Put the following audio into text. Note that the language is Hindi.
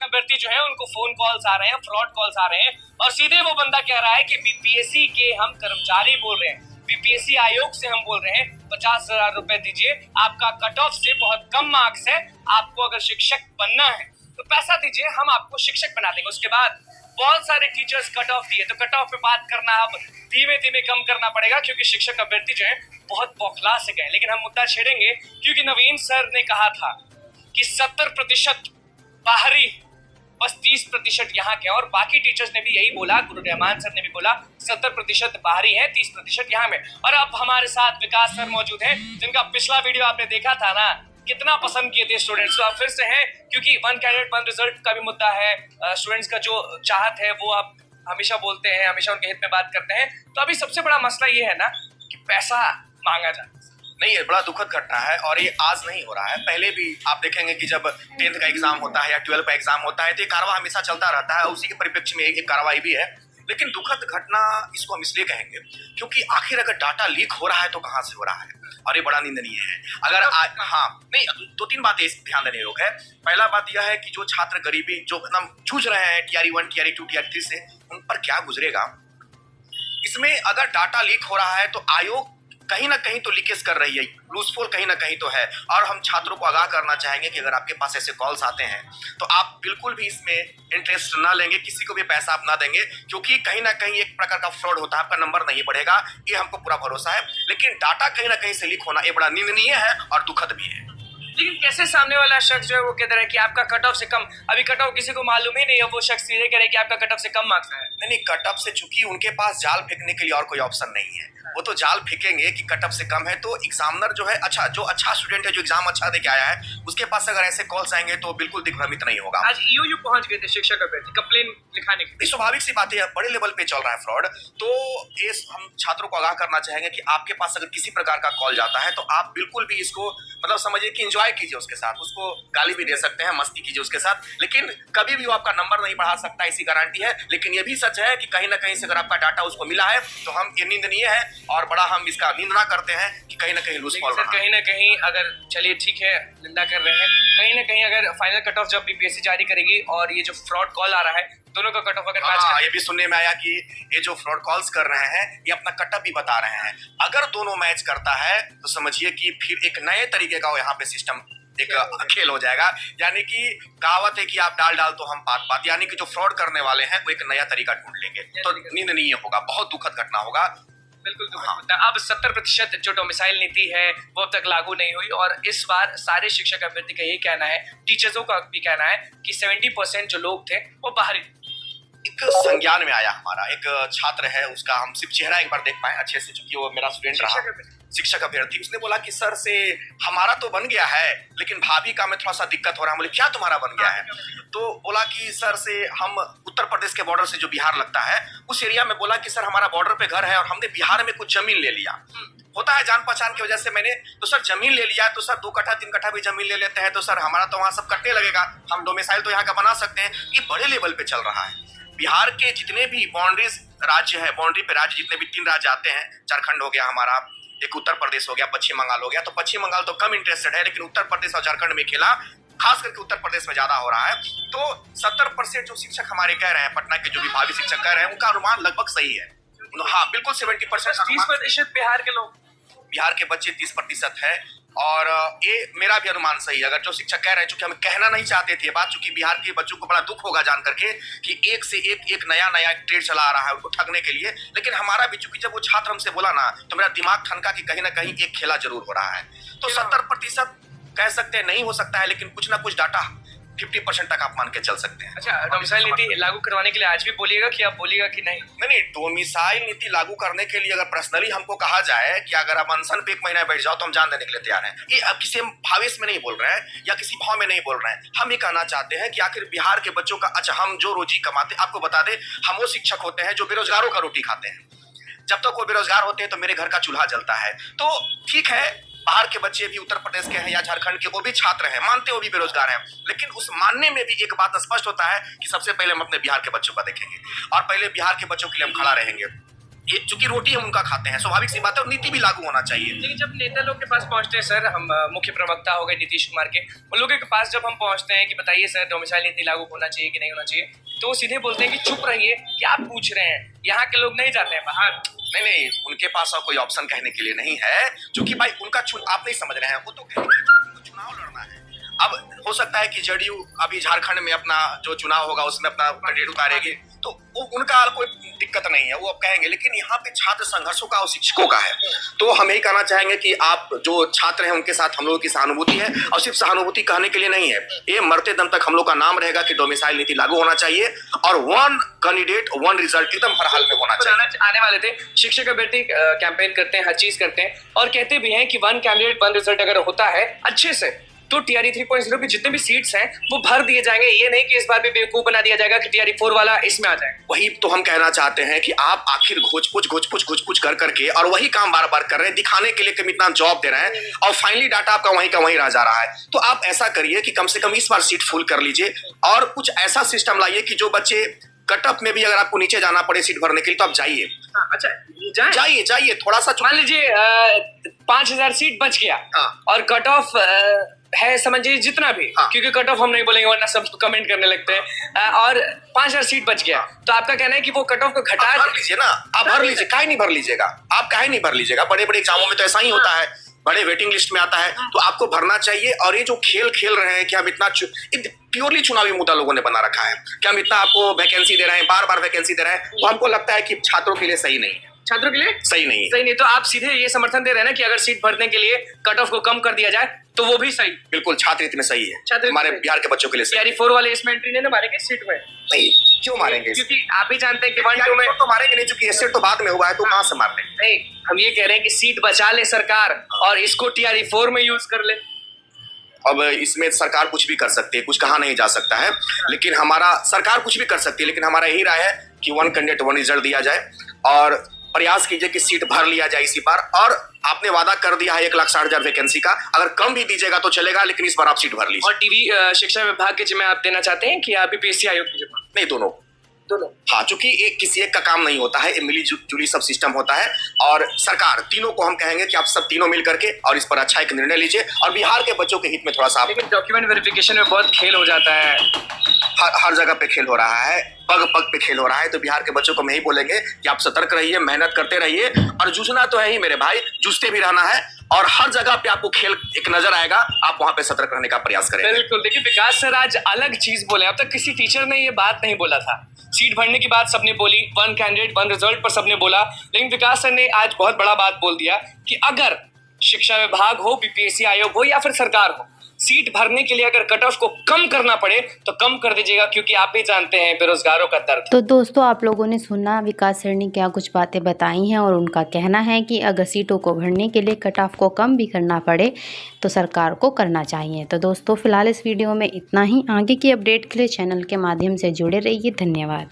अभ्यर्थी जो है उनको फोन कॉल्स आ रहे हैं, फ्रॉड कॉल्स आ रहे हैं और सीधे वो बंदा कह रहा है कि बीपीएससी के हम कर्मचारी बोल रहे हैं, बीपीएससी आयोग से हम बोल रहे हैं 50,000 रुपए दीजिए, आपका कट ऑफ से बहुत कम मार्क्स है, आपको अगर शिक्षक बनना है तो पैसा दीजिए, हम आपको शिक्षक बना देंगे। उसके बाद बहुत सारे टीचर्स कट ऑफ दिए, तो कट ऑफ पे बात करना अब धीमे धीमे कम करना पड़ेगा क्योंकि शिक्षक अभ्यर्थी जो है बहुत बौखला से गए। लेकिन हम मुद्दा छेड़ेंगे क्योंकि नवीन सर ने कहा था कि 70% बाहरी, बस 30% यहाँ के, और बाकी टीचर्स ने भी यही बोला, गुरु रहमान सर ने भी बोला 70% बाहरी है, 30% यहाँ में। और अब हमारे साथ विकास सर मौजूद हैं, जिनका पिछला वीडियो आपने देखा था ना, कितना पसंद किए थे स्टूडेंट्स। तो आप फिर से हैं क्योंकि वन कैडेट वन रिजल्ट का भी मुद्दा है, स्टूडेंट्स का जो चाहत है वो आप हमेशा बोलते हैं, हमेशा उनके हित में बात करते हैं। तो अभी सबसे बड़ा मसला ये है ना कि पैसा मांगा जाता है। नहीं, ये बड़ा दुखद घटना है और ये आज नहीं हो रहा है, पहले भी आप देखेंगे कि जब 10th का एग्जाम होता है या 12 का एग्जाम होता है तो ये कार्रवाई हमेशा चलता रहता है, उसी के परिप्रेक्ष्य में एक कार्रवाई भी है। लेकिन दुखद घटना इसको हम इसलिए कहेंगे क्योंकि आखिर अगर डाटा लीक हो रहा है तो कहां से हो रहा है, और ये बड़ा निंदनीय है। अगर नहीं, 2-3 बातें ध्यान देने योग्य है। पहला बात यह है कि जो छात्र गरीबी जो एकदम जूझ रहे हैं टीआरई 1, टीआरई 2, टीआरई 3 से, उन पर क्या गुजरेगा। इसमें अगर डाटा लीक हो रहा है तो आयोग कहीं ना कहीं तो लीकेज कर रही है, लूजफॉल कहीं ना कहीं तो है। और हम छात्रों को आगाह करना चाहेंगे कि अगर आपके पास ऐसे कॉल्स आते हैं तो आप बिल्कुल भी इसमें इंटरेस्ट ना लेंगे, किसी को भी पैसा आप ना देंगे, क्योंकि कहीं ना कहीं एक प्रकार का फ्रॉड होता है, आपका नंबर नहीं बढ़ेगा, ये हमको पूरा भरोसा है। लेकिन डाटा कहीं ना कहीं से लीक होना ये बड़ा निंदनीय है और दुखद भी है। लेकिन कैसे सामने वाला शख्स जो है वो कह रहा है कि आपका कट ऑफ से कम, अभी कट ऑफ किसी को मालूम ही नहीं है, वो शख्स सीधे कह रहे कि आपका कट ऑफ से कम मार्क्स है। नहीं, कट ऑफ से चूंकि उनके पास जाल फेंकने के लिए और कोई ऑप्शन नहीं है, वो तो जाल फेंकेंगे कि कट ऑफ से कम है। तो एग्जामिनर जो है, जो अच्छा स्टूडेंट है, जो एग्जाम अच्छा देके आया है, उसके पास अगर ऐसे कॉल्स आएंगे तो बिल्कुल दिग्भ्रमित नहीं होगा। आज ईओयू पहुंच गए थे शिक्षक अभ्यर्थी कंप्लेन लिखाने के लिए। स्वाभाविक सी बात है, बड़े लेवल पे चल रहा है फ्रॉड। तो ये हम छात्रों को आगाह करना चाहेंगे कि आपके पास अगर किसी प्रकार का कॉल जाता है तो आप बिल्कुल भी इसको मतलब समझिए कि एंजॉय कीजिए उसके साथ, उसको गाली भी दे सकते हैं, मस्ती कीजिए उसके साथ, लेकिन कभी भी वो आपका नंबर नहीं बढ़ा सकता, ऐसी गारंटी है। लेकिन ये भी सच है कि कहीं ना कहीं से अगर आपका डाटा उसको मिला है तो हम ये निंदनीय है और बड़ा हम इसका निंदा करते हैं कि कहीं ना कहीं लूज फॉल रहा है। कहीं ना कहीं अगर चलिए ठीक है, निंदा कर रहे हैं, कहीं ना कहीं अगर फाइनल कट ऑफ जब बीपीएससी जारी करेगी और ये जो फ्रॉड कॉल आ रहा है, दोनों का कट ऑफ अगर मैच ये भी सुनने में आया कि ये जो फ्रॉड कॉल्स कर रहे हैं ये अपना कट ऑफ भी बता रहे हैं। अगर दोनों मैच करता है तो समझिए कि फिर एक नए तरीके का यहाँ पे सिस्टम एक खेल हो जाएगा। यानी कि कहावत है कि आप डाल तो हम पात, यानी कि जो फ्रॉड करने वाले हैं वो एक नया तरीका ढूंढ लेंगे, तो निंदनीय होगा, बहुत दुखद घटना होगा। बिल्कुल दुखद। अब 70% जो डोमिसाइल नीति है वो अब तक लागू नहीं हुई और इस बार सारे शिक्षक अभ्यर्थी का यही कहना है, टीचर्सों का भी कहना है कि 70% जो लोग थे वो बाहरी। एक संज्ञान में आया हमारा एक छात्र है, उसका हम सिर्फ चेहरा एक बार देख पाए अच्छे से, चूंकि वो मेरा स्टूडेंट रहा, शिक्षक अभ्यर्थी। उसने बोला कि सर से हमारा तो बन गया है लेकिन भाभी का में थोड़ा सा दिक्कत हो रहा है। बोले क्या तुम्हारा बन गया है? तो बोला कि सर से हम उत्तर प्रदेश के बॉर्डर से जो बिहार लगता है उस एरिया में, बोला कि सर हमारा बॉर्डर पे घर है और हमने बिहार में कुछ जमीन ले लिया, होता है जान पहचान की वजह से मैंने, तो सर जमीन ले लिया, तो सर 2 कट्ठा 3 कट्ठा भी जमीन ले लेते हैं तो सर हमारा तो वहां सब कटने लगेगा, हम डोमिसाइल तो यहाँ का बना सकते हैं। ये बड़े लेवल पे चल रहा है। बिहार के जितने भी बाउंड्रीज राज्य है, बाउंड्री पे राज्य जितने भी 3 राज्य आते हैं, झारखंड हो गया हमारा, एक उत्तर प्रदेश हो गया, पश्चिम बंगाल हो गया, तो पश्चिम बंगाल तो कम इंटरेस्टेड है लेकिन उत्तर प्रदेश और झारखंड में खेला खास करके उत्तर प्रदेश में ज्यादा हो रहा है। तो 70% जो शिक्षक हमारे कह रहे हैं, पटना के जो भी भावी शिक्षक कह रहे हैं, उनका अनुमान लगभग सही है। हाँ बिल्कुल 70%। 30% बिहार के लोग, बिहार के बच्चे 30% है और ये मेरा भी अनुमान सही है। अगर जो शिक्षक कह रहे हैं, चूंकि हम कहना नहीं चाहते थे बात, चूंकि बिहार के बच्चों को बड़ा दुख होगा जान करके कि एक से एक नया ट्रेड चला आ रहा है उनको ठगने के लिए। लेकिन हमारा भी, चूंकि जब वो छात्र हमसे बोला ना तो मेरा दिमाग ठनका कि कहीं ना कहीं एक खेला जरूर हो रहा है। तो 70% कह सकते हैं नहीं हो सकता है, लेकिन कुछ ना कुछ डाटा 50% तक आप मान के चल सकते हैं। अच्छा, डोमिसाइल नीति लागू करवाने के लिए आज भी बोलिएगा कि आप बोलिएगा कि नहीं? नहीं, डोमिसाइल नीति लागू करने के लिए अगर पर्सनली हमको कहा जाए कि अगर आप अनशन पे 1 महीना बैठ जाओ तो हम जान देने के लिए तैयार हैं। ये अब किसी हम भावेश में नहीं बोल रहे हैं या किसी भाव में नहीं बोल रहे हैं, हम ये कहना चाहते हैं कि आखिर बिहार के बच्चों का, अच्छा हम जो रोजी कमाते, आपको बता दें हम वो शिक्षक होते हैं जो बेरोजगारों का रोटी खाते हैं। जब तक वो बेरोजगार होते हैं तो मेरे घर का चूल्हा जलता है। तो ठीक है, बाहर के बच्चे भी उत्तर प्रदेश के हैं या झारखंड के, वो भी छात्र हैं, मानते वो भी बेरोजगार हैं, लेकिन उस मानने में भी एक बात स्पष्ट होता है कि सबसे पहले हम अपने बिहार के बच्चों का देखेंगे और पहले बिहार के बच्चों के लिए हम खड़ा रहेंगे। ये चूंकि रोटी हम उनका खाते हैं, स्वाभाविक सी बात है, और नीति भी लागू होना चाहिए। लेकिन जब नेता लोग के पास पहुंचते हैं सर, हम मुख्य प्रवक्ता हो गए नीतीश कुमार के, उन लोगों के पास जब हम पहुंचते हैं कि बताइए सर डोमिसाइल नीति लागू होना चाहिए कि नहीं होना चाहिए, तो वो सीधे बोलते हैं कि चुप रहिए, क्या पूछ रहे हैं, यहाँ के लोग नहीं जाते हैं बाहर। नहीं, उनके पास और कोई ऑप्शन कहने के लिए नहीं है, क्योंकि भाई उनका आप नहीं समझ रहे हैं, वो तो कह रहे हैं उनको चुनाव लड़ना है। अब हो सकता है कि जेडीयू अभी झारखंड में अपना जो चुनाव होगा उसमें अपना कैंडिडेट उतारेगी, तो वो उनका कोई दिक्कत नहीं है, वो अब कहेंगे। लेकिन यहाँ पे छात्र संघर्षों का और शिक्षकों का है, तो हम यही कहना चाहेंगे कि आप जो छात्र हैं उनके साथ हम लोगों की सहानुभूति है, और सिर्फ सहानुभूति कहने के लिए नहीं है, ये मरते दम तक हम लोग का नाम रहेगा कि डोमिसाइल नीति लागू होना चाहिए और 1 कैंडिडेट 1 रिजल्ट एकदम हर हाल में होना चाहिए। आने वाले थे शिक्षक अभ्यर्थी कैंपेन करते हैं, हर चीज करते हैं, और कहते भी हैं कि 1 कैंडिडेट 1 रिजल्ट अगर होता है अच्छे से, तो टीआरई 3.0 की जितने भी सीट्स हैं वो भर दिए जाएंगे। ये नहीं कि इस बार भी बेवकूफ बना दिया जाएगा कि टीआरई 4 वाला इसमें आ जाए। वही तो हम कहना चाहते हैं कि आप आखिर घोच कर करके और वही काम बार बार कर रहे हैं, दिखाने के लिए कि हम इतना जॉब दे रहे हैं, और फाइनली डाटा आपका वहीं का वहीं रह जा रहा है। तो आप ऐसा करिए कि कम से कम इस बार सीट फुल कर लीजिए, और कुछ ऐसा सिस्टम लाइए कि जो बच्चे कट ऑफ में भी अगर आपको नीचे जाना पड़े सीट भरने के लिए, तो आप जाइए। अच्छा, जाइए थोड़ा सा। मान लीजिए 5000 सीट बच गया, और कट ऑफ है समझिए जितना भी, क्योंकि कट ऑफ हम नहीं बोलेंगे वरना सब कमेंट करने लगते हैं, और 5000 सीट बच गया, तो आपका कहना है कि वो कट ऑफ को घटा भर लीजिए ना, आप भर लीजिए। काहे नहीं भर लीजिएगा आप, काहे नहीं भर लीजिएगा? बड़े बड़े एग्जामों में तो ऐसा ही होता है, बड़े वेटिंग लिस्ट में आता है, तो आपको भरना चाहिए। और ये जो खेल रहे हैं कि हम इतना प्योरली चुनावी मुद्दा लोगों ने बना रखा है कि हम इतना आपको वैकेंसी दे रहे हैं, बार बार वैकेंसी दे रहे हैं, तो हमको लगता है कि छात्रों के लिए सही नहीं है। छात्रों के लिए सही नहीं, तो आप सीधे ये समर्थन दे रहे हैं ना कि अगर सीट भरने के लिए कट ऑफ को कम कर दिया जाए तो वो भी सही। बिल्कुल, छात्र हित में सही है, हमारे बिहार के बच्चों के लिए। टीआरई 4 वाले इसमें एंट्री नहीं मारेंगे सीट में? नहीं, क्यों मारेंगे? क्योंकि आप भी जानते हैं कि 1-2 में तो मारेंगे नहीं, क्योंकि एसेट तो बाद में हुआ है, तो कहां से मार लेंगे? नहीं, हम ये कह रहे हैं कि सीट बचा ले सरकार और इसको टीआरई 4 में यूज कर ले। अब इसमें सरकार कुछ भी कर सकती है, कुछ कहा नहीं जा सकता है, लेकिन सरकार कुछ भी कर सकती है, लेकिन हमारा यही राय है कि 1 कैंडिडेट 1 रिजल्ट दिया जाए, और प्रयास कीजिए कि सीट भर लिया जाए इसी बार। और आपने वादा कर दिया है 1,60,000 वैकेंसी का, अगर कम भी दीजिएगा तो चलेगा, लेकिन इस बार आप सीट भर लीजिए। और टीवी शिक्षा विभाग की जिम्मे आप देना चाहते हैं कि आप बीपीएससी आयोग की जिम्मे? नहीं, दोनों। हाँ, चूंकि एक किसी एक का काम नहीं होता है, मिली जुली सब सिस्टम होता है, और सरकार तीनों को हम कहेंगे कि आप सब तीनों मिल करके और इस पर अच्छा एक निर्णय लीजिए, और बिहार के बच्चों के हित में थोड़ा सा। लेकिन डॉक्यूमेंट वेरिफिकेशन में बहुत खेल हो जाता है, हर जगह पे खेल हो रहा है, पग पग पे खेल हो रहा है, तो बिहार के बच्चों को मैं ही बोलेंगे कि आप सतर्क रहिए, मेहनत करते रहिए, और जूझना तो है ही मेरे भाई, जूझते भी रहना है, और हर जगह पे आपको खेल एक नजर आएगा, आप वहां पे सतर्क रहने का प्रयास करेंगे। बिल्कुल। देखिए विकास सर आज अलग चीज बोले, अब तक किसी टीचर ने ये बात नहीं बोला था। सीट भरने की बात सबने बोली, 1 कैंडिडेट 1 रिजल्ट पर सबने बोला, लेकिन विकास सर ने आज बहुत बड़ा बात बोल दिया कि अगर शिक्षा विभाग हो, बीपीएससी आयोग हो या फिर सरकार हो, सीट भरने के लिए अगर कट ऑफ को कम करना पड़े तो कम कर दीजिएगा, क्योंकि आप भी जानते हैं बेरोजगारों का दर्द। तो दोस्तों आप लोगों ने सुना विकास सर ने क्या कुछ बातें बताई हैं, और उनका कहना है कि अगर सीटों को भरने के लिए कट ऑफ को कम भी करना पड़े तो सरकार को करना चाहिए। तो दोस्तों फिलहाल इस वीडियो में इतना ही। आगे की अपडेट के लिए चैनल के माध्यम से जुड़े रहिए। धन्यवाद।